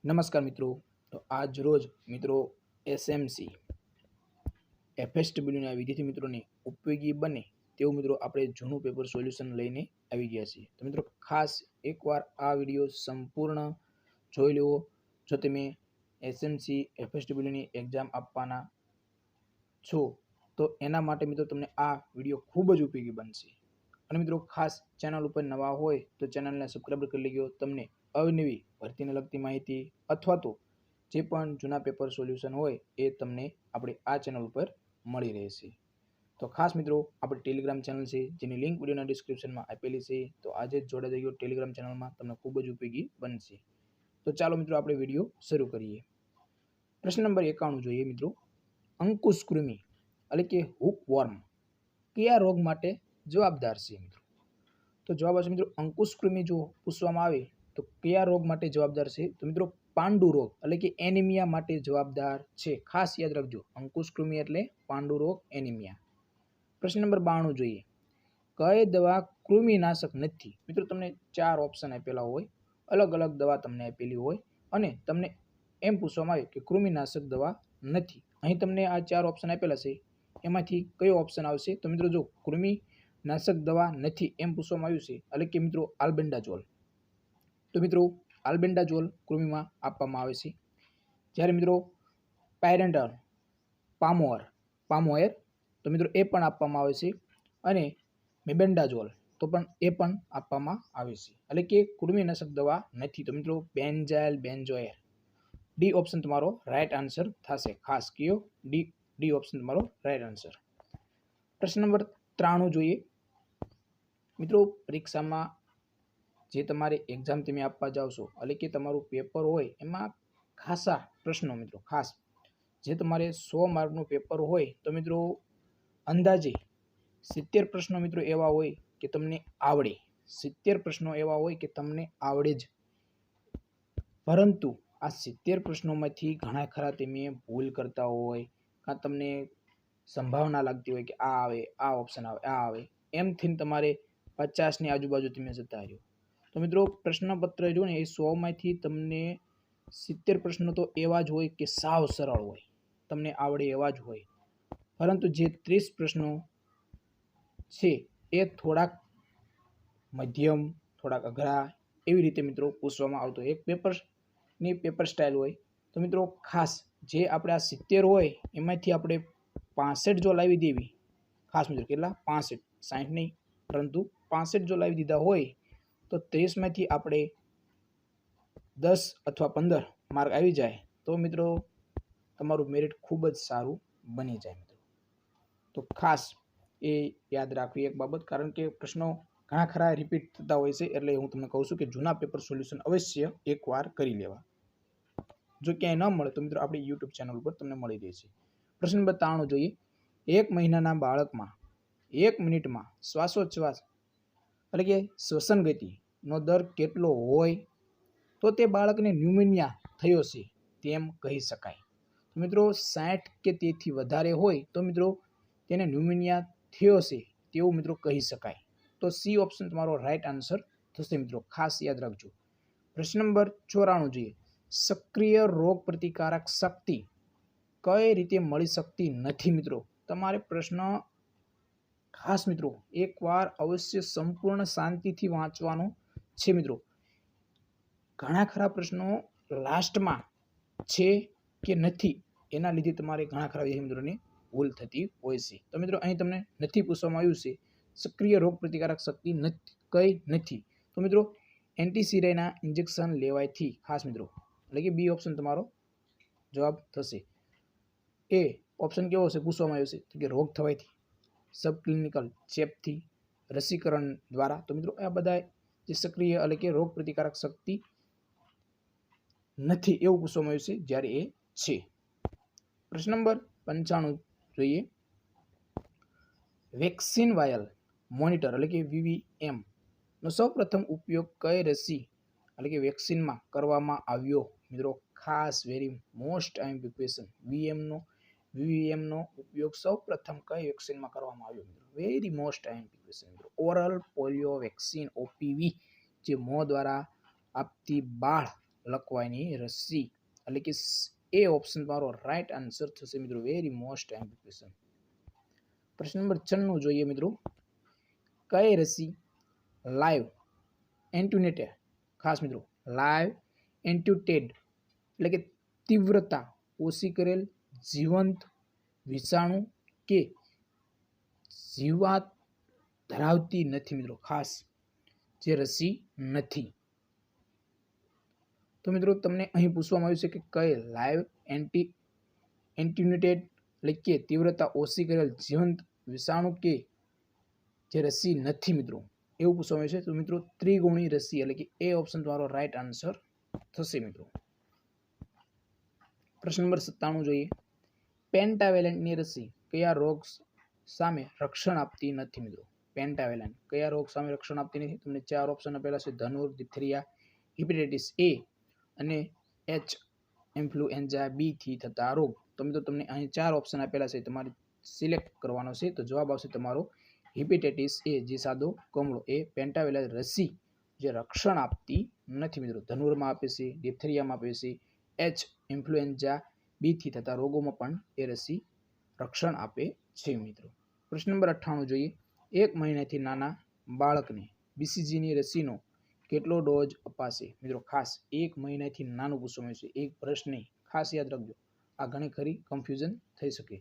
નમસ્કાર મિત્રો. તો આજ રોજ મિત્રો એસએમસી એફએસડબલ્યુના વિદ્યાર્થી મિત્રોને ઉપયોગી બને તેવું મિત્રો આપણે જૂનું પેપર સોલ્યુશન લઈને આવી ગયા છીએ. તો મિત્રો ખાસ એકવાર આ વિડીયો સંપૂર્ણ જોઈ લેવો. જો તમે એસએમસી એફએસડબલ્યુની એક્ઝામ આપવાના છો તો એના માટે મિત્રો તમને આ વિડીયો ખૂબ જ ઉપયોગી બનશે. અને મિત્રો ખાસ ચેનલ ઉપર નવા હોય તો ચેનલને સબસ્ક્રાઈબ કરી લેજો. તમને અવનવી ભરતીને લગતી માહિતી અથવા તો જે પણ જૂના પેપર સોલ્યુશન હોય એ તમને આપણે આ ચેનલ ઉપર મળી રહેશે. તો ખાસ મિત્રો આપણે ટેલિગ્રામ ચેનલ છે જેની લિંક વિડીયોના ડિસ્ક્રિપ્શનમાં આપેલી છે. તો આજે જ જોડાઈ જજો ટેલિગ્રામ ચેનલમાં, તમને ખૂબ જ ઉપયોગી બનશે. તો ચાલો મિત્રો આપણે વિડીયો શરૂ કરીએ. પ્રશ્ન નંબર 91 જોઈએ મિત્રો. અંકુશકૃમિ એટલે કે હુકવોર્મ કયા રોગ માટે જવાબદાર છે મિત્રો? તો જવાબ આવશે મિત્રો અંકુશકૃમિ. જો પૂછવામાં આવે તો કયા રોગ માટે જવાબદાર છે તો મિત્રો પાંડુ રોગ એટલે કે એનિમિયા માટે જવાબદાર છે. ખાસ યાદ રાખજો, અંકુશકૃમિ એટલે પાંડુ રોગ, એનિમિયા. પ્રશ્ન નંબર 92 જોઈએ. કઈ દવા કૃમિનાશક નથી? મિત્રો તમને 4 ઓપ્શન આપેલા હોય, અલગ અલગ દવા તમને આપેલી હોય અને તમને એમ પૂછવામાં આવે કે કૃમિનાશક દવા નથી. અહીં તમને આ 4 ઓપ્શન આપેલા છે, એમાંથી કયો ઓપ્શન આવશે? તો મિત્રો જો કૃમિનાશક દવા નથી એમ પૂછવામાં આવ્યું છે એટલે કે મિત્રો આલ્બેન્ડાઝોલ. તો મિત્રો આલ્બેન્ડાઝોલ કૃમિમાં આપવામાં આવે છે. જ્યારે મિત્રો પાયરેન્ડર પામોએર તો મિત્રો એ પણ આપવામાં આવે છે. અને મેબેન્ડાઝોલ તો પણ એ પણ આપવામાં આવે છે. એટલે કે કૃમિનાશક દવા નથી. તો મિત્રો બેન્ઝાઇલ બેન્ઝોએર, ડી ઓપ્શન તમારો રાઈટ આન્સર થશે. ખાસ કયો? ડી ઓપ્શન તમારો રાઈટ આન્સર. પ્રશ્ન નંબર 93 જોઈએ. મિત્રો પરીક્ષામાં જે તમારે એક્ઝામ તમે આપવા જાઓ છો એટલે કે તમારું પેપર હોય એમાં ખાસા પ્રશ્નો મિત્રો, ખાસ જે તમારે 100 માર્કનું પેપર હોય તો મિત્રો અંદાજે 70 પ્રશ્નો મિત્રો એવા હોય કે તમને આવડે. 70 પ્રશ્નો એવા હોય કે તમને આવડે જ, પરંતુ આ 70 પ્રશ્નોમાંથી ઘણા ખરા તમે ભૂલ કરતા હોય, કાં તમને સંભાવના લાગતી હોય કે આ આવે, આ ઓપ્શન આવે, આ આવે, એમ થઈને તમારે 50ની આજુબાજુ તમે જતા રહ્યો. તો મિત્રો પ્રશ્નપત્ર જો ને એ 100માંથી તમને 70 પ્રશ્નો તો એવા જ હોય કે સાવ સરળ હોય, તમને આવડે એવા જ હોય, પરંતુ જે 30 પ્રશ્નો છે એ થોડાક મધ્યમ, થોડાક અઘરા એવી રીતે મિત્રો પૂછવામાં આવતો એક પેપરની પેપર સ્ટાઇલ હોય. તો મિત્રો ખાસ જે આપણે આ 70 હોય એમાંથી આપણે 65 જો લાવી દેવી, ખાસ મિત્રો કેટલા? 65, 60 નહીં પરંતુ 65 જો લાવી દીધા હોય તો 30માંથી આપણે 10 અથવા 15 માર્ક આવી જાય તો મિત્રો તમારું મેરિટ ખૂબ જ સારું બની જાય મિત્રો. તો ખાસ એ યાદ રાખવી એક બાબત, કારણ કે પ્રશ્નો ઘણા ખરા રિપીટ થતા હોય છે. એટલે હું તમને કહું છું કે જૂના પેપર સોલ્યુશન અવશ્ય એકવાર કરી લેવા. જો ક્યાંય ન મળે તો મિત્રો આપણી યુટ્યુબ ચેનલ ઉપર તમને મળી રહેશે. પ્રશ્ન નંબર 93 જોઈએ. 1 મહિનાના બાળકમાં 1 મિનિટમાં શ્વાસોચ્છ્વાસ એટલે કે શ્વસન ગતિનો દર કેટલો હોય તો તે બાળકને ન્યુમોનિયા થયો છે તેમ કહી શકાય? તો મિત્રો 60 કે તેથી વધારે હોય તો મિત્રો તેને ન્યુમોનિયા થયો છે તેવું મિત્રો કહી શકાય. તો સી ઓપ્શન તમારો રાઈટ આન્સર થશે મિત્રો, ખાસ યાદ રાખજો. પ્રશ્ન નંબર 94 જોઈએ. સક્રિય રોગ પ્રતિકારક શક્તિ કઈ રીતે મળી શકતી નથી મિત્રો? તમારે પ્રશ્ન ખાસ મિત્રો એકવાર અવશ્ય સંપૂર્ણ શાંતિથી વાંચવાનો છે મિત્રો. ઘણા ખરા પ્રશ્નો લાસ્ટમાં છે કે નથી એના લીધે તમારે ઘણા ખરા વિદ્યાર્થી મિત્રોને ભૂલ થતી હોય છે. તો મિત્રો અહીં તમને નથી પૂછવામાં આવ્યું છે સક્રિય રોગ પ્રતિકારક શક્તિ કઈ નથી. તો મિત્રો એન્ટીસીરાના ઇન્જેક્શન લેવાયથી, ખાસ મિત્રો એટલે કે બી ઓપ્શન તમારો જવાબ થશે. એ ઓપ્શન કેવો છે પૂછવામાં આવ્યો છે કે રોગ થવાથી, સબક્લિનિકલ ચેપથી, રસીકરણ દ્વારા. તો મિત્રો આ બધા જે સક્રિય એટલે કે રોગ પ્રતિકારક શક્તિ નથી એવું પૂછવામાં આવ્યું છે, જ્યારે એ છે. પ્રશ્ન નંબર 95 જોઈએ. વેક્સિન વાયલ મોનિટર એટલે કે વીવીએમ નો સૌપ્રથમ ઉપયોગ કઈ રસી એટલે કે વેક્સિનમાં કરવામાં આવ્યો મિત્રો? ખાસ વેરી મોસ્ટ આઈએમપી ક્વેશ્ચન. વીવીએમનો ઉપયોગ સૌપ્રથમ કઈ વેક્સિનમાં કરવામાં આવ્યો મિત્રો? વેરી મોસ્ટ આઈએમપી ક્વેશ્ચન મિત્રો. ઓરલ પોલિયો વેક્સિન, ઓપીવી, જે મોં દ્વારા આપતી બાળ લકવાની રસી, એટલે કે એ ઓપ્શન તમારો રાઈટ આન્સર થશે મિત્રો. Very most important question. પ્રશ્ન નંબર 96 જોઈએ મિત્રો. કઈ રસી લાઈવ એન્ટ્યુનેટેડ, ખાસ મિત્રો લાઈવ એન્ટ્યુટેડ એટલે કે તીવ્રતા ઓછી કરેલ જીવંત વિષાણુ કે જીવાત ધરાવતી નથી મિત્રો. ખાસ જે રસી નથી. તો મિત્રો તમને અહીં પૂછવામાં આવ્યું છે કે કઈ લાઈવ એન્ટ્યુનેટેડ એટલે કે તીવ્રતા ઓછી કરેલ જીવંત વિષાણુ કે જે રસી નથી મિત્રો, એવું પૂછવામાં આવ્યું છે. તો મિત્રો ત્રિગુણી રસી એટલે કે એ ઓપ્શન તમારો રાઈટ આન્સર થશે મિત્રો. પ્રશ્ન નંબર 97 જોઈએ. પેન્ટાવેલેન્ટની રસી કયા રોગ સામે રક્ષણ આપતી નથી મિત્રો? પેન્ટાવેલેન્ટ કયા રોગ સામે રક્ષણ આપતી નથી? તમને 4 ઓપ્શન આપેલા છે. ધનુર, ડિપ્થેરિયા, હેપેટાઇટિસ એ અને એચ ઇન્ફ્લુએન્ઝા બી થી થતા રોગ. તો મિત્રો તમને અહીં 4 ઓપ્શન આપેલા છે, તમારે સિલેક્ટ કરવાનો છે. તો જવાબ આવશે તમારો હેપેટાઇટિસ એ, જે સાદો કમળો એ પેન્ટાવેલેન્ટ રસી જે રક્ષણ આપતી નથી મિત્રો. ધનુરમાં આપે છે, ડિપ્થેરિયામાં આપે છે, એચ ઇન્ફ્લુએન્ઝા બી થી થતા રોગોમાં પણ એ રસી રક્ષણ આપે છે મિત્રો. પ્રશ્ન નંબર 98 જોઈએ. 1 મહિનાથી નાના બાળકને બીસીજીની રસીનો કેટલો ડોઝ અપાશે મિત્રો? ખાસ 1 મહિનાથી નાનું પૂછવામાં છે, એક પ્રશ્ન નહીં, ખાસ યાદ રાખજો. આ ઘણી ખરી કન્ફ્યુઝન થઈ શકે.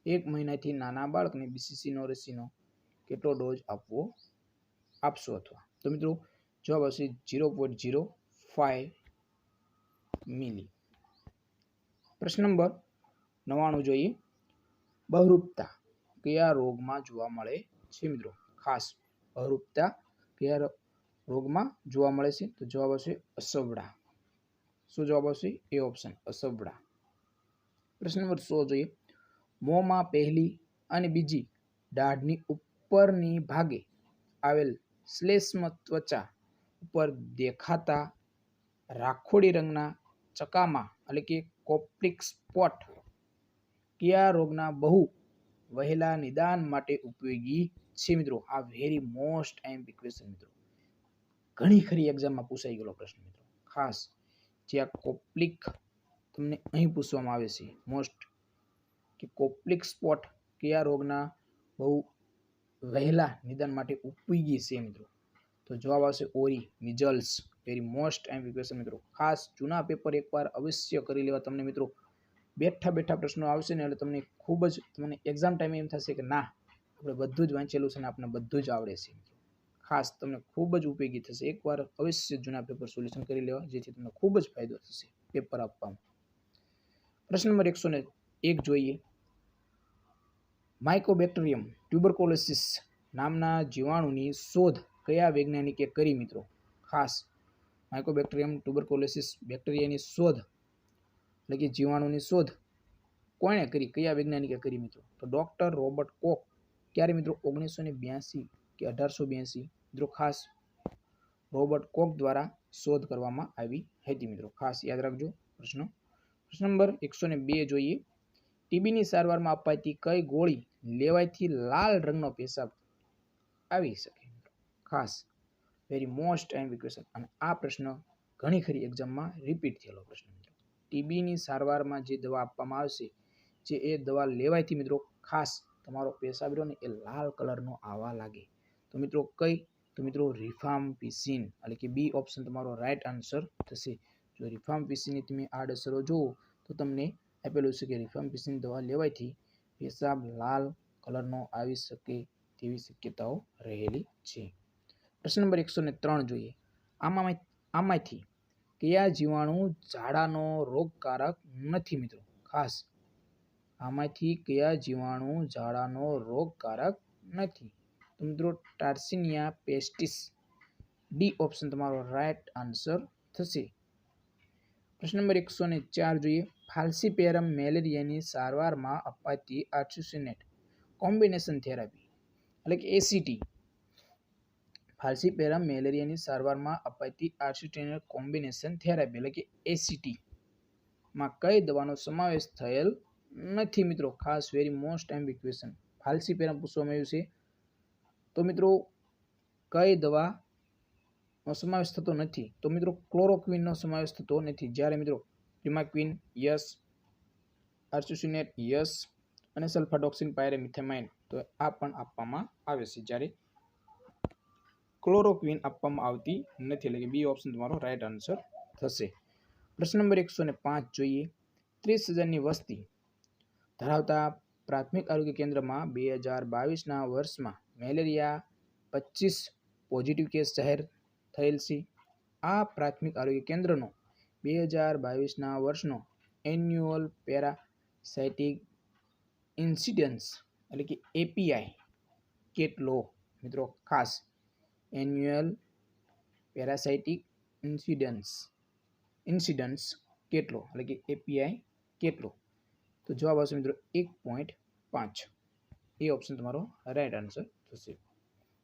1 મહિનાથી નાના બાળકને બીસીજીનો રસીનો કેટલો ડોઝ આપશો અથવા? તો મિત્રો જવાબ આવશે 0.05 મિલી. પ્રશ્ન નંબર 99 જોઈએ. બહરૂપતા કયા રોગમાં જોવા મળે છે મિત્રો? ખાસ બહરૂપતા કયા રોગમાં જોવા મળે છે? તો જવાબ આવશે અસવડા. શું જવાબ આવશે? એ ઓપ્શન અસવડા. પ્રશ્ન નંબર 100 જોઈએ. મોંમાં પહેલી અને બીજી દાઢની ઉપરની ભાગે આવેલ શ્લેષ્મ ત્વચા ઉપર દેખાતા રાખોડી રંગના ચકામા એટલે કે કોપ્લિક સ્પોટ કયા રોગના બહુ વહેલા નિદાન માટે ઉપયોગી છે મિત્રો? આ વેરી મોસ્ટ ઇમ્પોર્ટન્ટ ક્વેશ્ચન મિત્રો. ઘણી ખરી એક્ઝામમાં પૂછાઈ ગયેલો પ્રશ્ન મિત્રો. ખાસ જે આ કોપ્લિક તમને અહીં પૂછવામાં આવે છે મોસ્ટ, કે કોપ્લિક સ્પોટ કયા રોગના બહુ વહેલા નિદાન માટે ઉપયોગી છે મિત્રો? તો જવાબ આવશે ઓરી measles. Very most important question મિત્રો. ખાસ જૂના પેપર એકવાર અવશ્ય કરી લેવા. તમને મિત્રો બેઠા પ્રશ્નો આવશે ને એટલે તમને ખૂબ જ તમને એક્ઝામ ટાઈમે એમ થશે કે ના, આપણે બધું જ વાંચેલું છે ને આપણને બધું જ આવડે છે. ખાસ તમને ખૂબ જ ઉપયોગી થશે. એકવાર અવશ્ય જૂના પેપર સોલ્યુશન કરી લેવા, જેથી તમને ખૂબ જ ફાયદો થશે પેપર આપવામાં. પ્રશ્ન નંબર 101 જોઈએ. માઇકોબેક્ટેરિયમ ટ્યુબરકોલોસિસ નામના જીવાણુની શોધ કયા વૈજ્ઞાનિકે કરી મિત્રો? ખાસ માઇકોબેક્ટેરિયમ ટ્યુબરકોલોસિસ બેક્ટેરિયાની શોધ એટલે કે જીવાણુની શોધ કોણે કરી, કયા વૈજ્ઞાનિકે કરી મિત્રો? તો ડોક્ટર રોબર્ટ કોક. ક્યારે મિત્રો? 1982 કે 1882 મિત્રો. ખાસ રોબર્ટ કોક દ્વારા શોધ કરવામાં આવી હતી મિત્રો. ખાસ યાદ રાખજો પ્રશ્ન નંબર 102 જોઈએ. ટીબીની સારવારમાં અપાતી કઈ ગોળી લેવાથી લાલ રંગનો પેશાબ આવી શકે? ખાસ વેરી મોસ્ટ ઇમ્પોર્ટન્ટ ક્વેશ્ચન. અને આ પ્રશ્ન ઘણી ખરી એક્ઝામમાં રિપીટ થયેલો પ્રશ્ન મિત્રો. ટીબીની સારવારમાં જે દવા આપવામાં આવશે, જે એ દવા લેવાથી મિત્રો ખાસ તમારો પેશાબ રહ્યો ને એ લાલ કલરનો આવવા લાગે. તો મિત્રો કઈ? તો મિત્રો રિફામ્પિસિન એટલે કે બી ઓપ્શન તમારો રાઈટ આન્સર થશે. જો રિફામ્પિસિનની તમે આડઅસરો જુઓ તો તમને આપેલું છે કે રિફામ્પિસિન દવા લેવાથી પેશાબ લાલ કલરનો આવી શકે તેવી શક્યતાઓ રહેલી છે. પ્રશ્ન નંબર 103 જોઈએ. આમાંથી કયા જીવાણુ ઝાડાનો રોગકારક નથી મિત્રો? ખાસ આમાંથી કયા જીવાણુ ઝાડાનો રોગકારક નથી? તો મિત્રો ટાર્સિનિયા પેસ્ટિસ. ડી ઓપ્શન તમારો રાઈટ આન્સર થશે. પ્રશ્ન નંબર 104 જોઈએ. ફાલ્સીપેરમ મેલેરિયાની સારવારમાં અપાતી આર્સેનિક કોમ્બિનેશન થેરાપી એટલે કે એસીટી. ફાલ્સીપેરમ મેલેરિયાની સારવારમાં અપાતી આર્સેનિક કોમ્બિનેશન થેરાપી એટલે કે એસીટી માં કઈ દવાનો સમાવેશ થયેલ નથી મિત્રો? ખાસ very most important question. Falciparum પૂછવામાં આવ્યું છે. તો મિત્રો કઈ દવા સમાવેશ થતો નથી તો મિત્રો ક્લોરોક્વિનનો સમાવેશ થતો નથી. જ્યારે મિત્રો પ્રિમાક્વિન યસ, આર્સેનિક યસ અને સલ્ફાડોક્સિન પાયરેમિથેમાઇન તો આ પણ આપવામાં આવે છે, જ્યારે ક્લોરોક્વિન આપવામાં આવતી નથી. એટલે કે બી ઓપ્શન તમારો રાઈટ આન્સર થશે. પ્રશ્ન નંબર 105 જોઈએ. 30,000ની વસ્તી ધરાવતા પ્રાથમિક આરોગ્ય કેન્દ્રમાં 2022ના વર્ષમાં મેલેરિયા 25 પોઝિટિવ કેસ જાહેર થયેલ છે. આ પ્રાથમિક આરોગ્ય કેન્દ્રનો 2022ના વર્ષનો એન્યુઅલ પેરાસાઇટિક ઇન્સિડન્સ એટલે કે એપીઆઈ કેટલો મિત્રો? ખાસ એન્યુઅલ પેરાસાઇટિક ઇન્સિડન્સ કેટલો એટલે કે એપીઆઈ કેટલો? તો જવાબ આવશે મિત્રો 1.5. એ ઓપ્શન તમારો રાઈટ આન્સર થશે.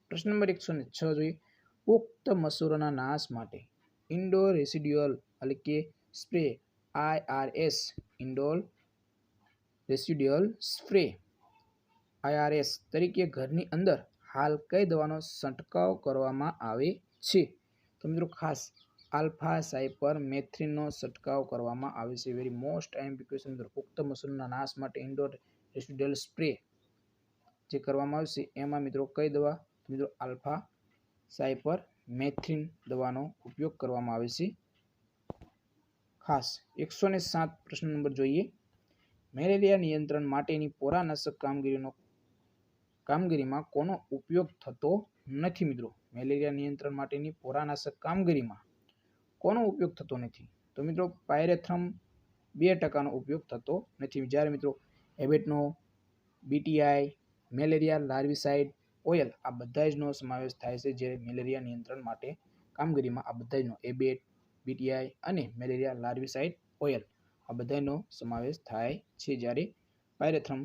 પ્રશ્ન નંબર 106 જોઈએ. પુખ્ત મસૂરોના નાશ માટે ઇન્ડોર રેસિડ્યુઅલ એટલે કે spray IRS indoor residual spray IRS તરીકે ઘરની અંદર હાલ કઈ દવાનો છંટકાવ કરવામાં આવે છે? તો મિત્રો ખાસ આલ્ફા સાયપર મેથ્રિનનો છંટકાવ કરવામાં આવે છે. વેરી મોસ્ટ આઈએમપી ક્વેશ્ચન મિત્રો. પુખ્ત મસૂરના નાશ માટે ઇન્ડોર રેસિડ્યુઅલ સ્પ્રે જે કરવામાં આવશે એમાં મિત્રો કઈ દવા? મિત્રો આલ્ફા સાયપર મેથ્રિન દવાનો ઉપયોગ કરવામાં આવે છે. ખાસ 107 પ્રશ્ન નંબર જોઈએ. મેલેરિયા નિયંત્રણ માટેની પોરાનાશક કામગીરીમાં કોનો ઉપયોગ થતો નથી મિત્રો? મેલેરિયા નિયંત્રણ માટેની પોરાનાશક કામગીરીમાં કોનો ઉપયોગ થતો નથી? તો મિત્રો પાયરેથ્રમ 2% ઉપયોગ થતો નથી. જ્યારે મિત્રો એબેટનો, બીટીઆઈ, મેલેરિયા લાર્વિસાઇડ ઓઇલ આ બધા જનો સમાવેશ થાય છે. જે મેલેરિયા નિયંત્રણ માટે કામગીરીમાં આ બધા જનો એબેટ, બીટીઆઈ અને મેલેરિયા લાર્વિસાઇડ ઓઇલ આ બધાનો સમાવેશ થાય છે, જ્યારે પાયરેથ્રમ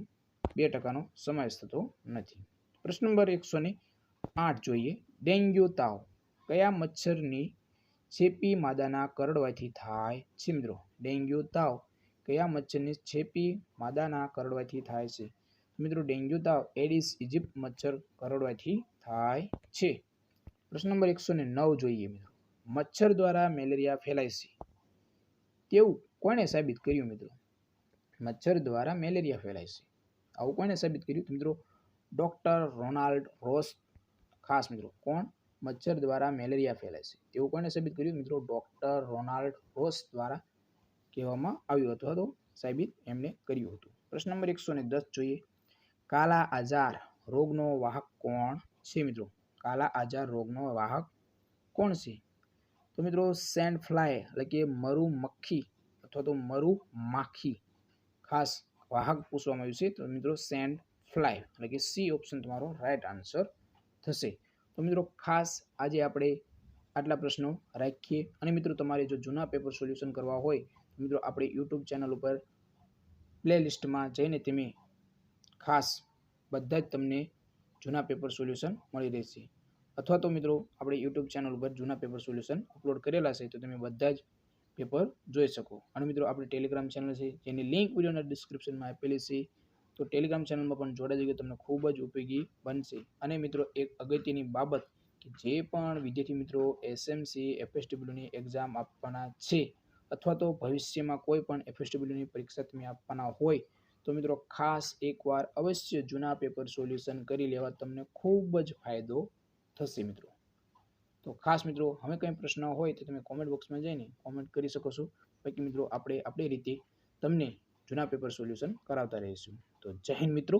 2% સમાવેશ થતો નથી. પ્રશ્ન નંબર 108 જોઈએ. ડેન્ગ્યુ તાવ કયા મચ્છરની ચેપી માદાના કરડવાથી થાય છે મિત્રો? ડેન્ગ્યુ તાવ કયા મચ્છરની ચેપી માદાના કરડવાથી થાય છે? મિત્રો ડેન્ગ્યુ તાવ એડિસ ઇજિપ્ત મચ્છર કરડવાથી થાય છે. પ્રશ્ન નંબર 109 જોઈએ. મિત્રો મચ્છર દ્વારા મેલેરિયા ફેલાય છે તેવું કોણે સાબિત કર્યું મિત્રો? મચ્છર દ્વારા મેલેરિયા ફેલાય છે આવું કોણે સાબિત કર્યું? મિત્રો ડોક્ટર રોનાલ્ડ રોસ. ખાસ મિત્રો કોણ? મચ્છર દ્વારા મેલેરિયા ફેલાય છે તેવું કોણે સાબિત કર્યું? મિત્રો ડોક્ટર રોનાલ્ડ રોસ દ્વારા કહેવામાં આવ્યું હતું, તો સાબિત એમને કર્યું હતું. પ્રશ્ન નંબર 110 જોઈએ. કાલા આજાર રોગનો વાહક કોણ છે મિત્રો? કાલા આજાર રોગનો વાહક કોણ છે? તો મિત્રો સેન્ડ ફ્લાય એટલે કે મરુ મક્ખી અથવા તો મરુ માખી ખાસ વાહક પૂછવામાં આવ્યું છે. તો મિત્રો સેન્ડ ફ્લાય એટલે કે સી ઓપ્શન તમારો રાઈટ આન્સર થશે. તો મિત્રો ખાસ આજે આપણે આટલા પ્રશ્નો રાખીએ. અને મિત્રો તમારે જો જૂના પેપર સોલ્યુશન કરવા હોય તો મિત્રો આપણે યુટ્યુબ ચેનલ ઉપર પ્લેલિસ્ટમાં જઈને તમે ખાસ બધા જ તમને જૂના પેપર સોલ્યુશન મળી રહેશે. અથવા તો મિત્રો આપણે યુટ્યુબ ચેનલ ઉપર જૂના પેપર સોલ્યુશન અપલોડ કરેલા છે તો તમે બધા જ પેપર જોઈ શકો. અને મિત્રો આપણી ટેલિગ્રામ ચેનલ છે જેની લિંક વિડીયોના ડિસ્ક્રિપ્શનમાં આપેલી છે. તો ટેલિગ્રામ ચેનલમાં પણ જોડાઈ જઈએ તમને ખૂબ જ ઉપયોગી બનશે. અને મિત્રો એક અગત્યની બાબત કે જે પણ વિદ્યાર્થી મિત્રો એસએમસી એફએસડબલ્યુની એક્ઝામ આપવાના છે અથવા તો ભવિષ્યમાં કોઈ પણ એફએસડબલ્યુની પરીક્ષા તમે આપવાના હોય તો મિત્રો ખાસ એકવાર અવશ્ય જૂના પેપર સોલ્યુશન કરી લેવા તમને ખૂબ જ ફાયદો થશે મિત્રો. તો ખાસ મિત્રો હવે કંઈ પ્રશ્ન હોય તો તમે કોમેન્ટ બોક્સમાં જઈને કોમેન્ટ કરી શકો છો. બાકી મિત્રો આપણે આપણી રીતે તમને જૂના પેપર સોલ્યુશન કરાવતા રહીશું. તો જય હિન્દ મિત્રો.